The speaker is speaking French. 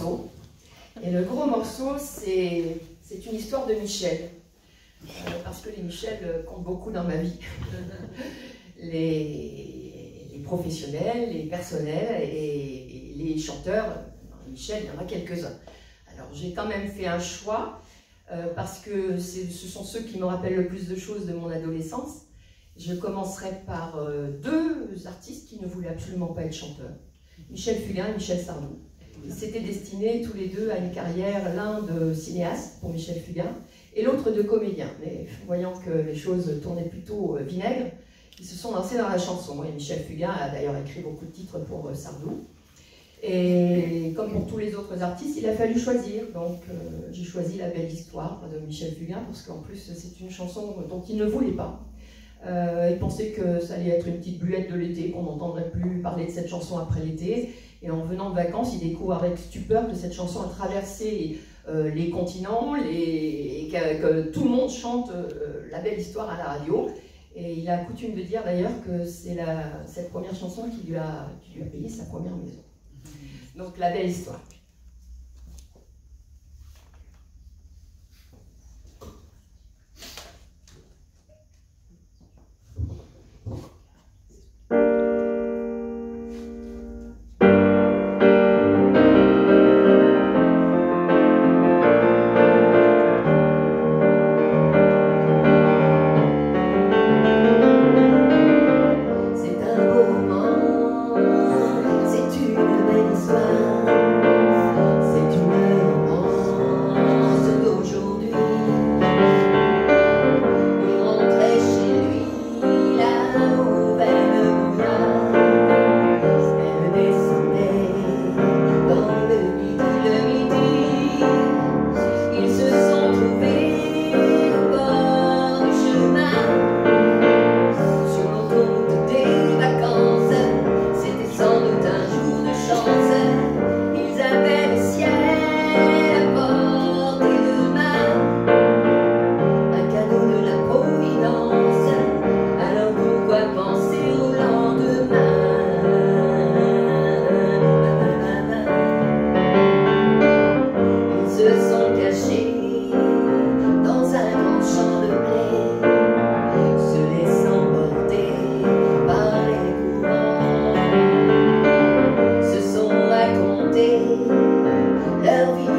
morceau. Et le gros morceau, c'est une histoire de Michel. Parce que les Michel comptent beaucoup dans ma vie. Les professionnels, les personnels et les chanteurs. Michel, il y en a quelques-uns. Alors j'ai quand même fait un choix parce que ce sont ceux qui me rappellent le plus de choses de mon adolescence. Je commencerai par deux artistes qui ne voulaient absolument pas être chanteurs. Michel Fugain et Michel Sardou. Ils s'étaient destinés tous les deux à une carrière, l'un de cinéaste pour Michel Fugain et l'autre de comédien. Mais voyant que les choses tournaient plutôt vinaigre, ils se sont lancés dans la chanson. Et Michel Fugain a d'ailleurs écrit beaucoup de titres pour Sardou. Et comme pour tous les autres artistes, il a fallu choisir. Donc j'ai choisi La Belle Histoire de Michel Fugain parce qu'en plus c'est une chanson dont il ne voulait pas. Il pensait que ça allait être une petite buette de l'été, qu'on n'entendrait plus parler de cette chanson après l'été. Et en venant de vacances, il découvre avec stupeur que cette chanson a traversé les continents et que tout le monde chante La Belle Histoire à la radio. Et il a coutume de dire d'ailleurs que c'est cette première chanson qui lui a payé sa première maison. Donc La Belle Histoire. Leur vie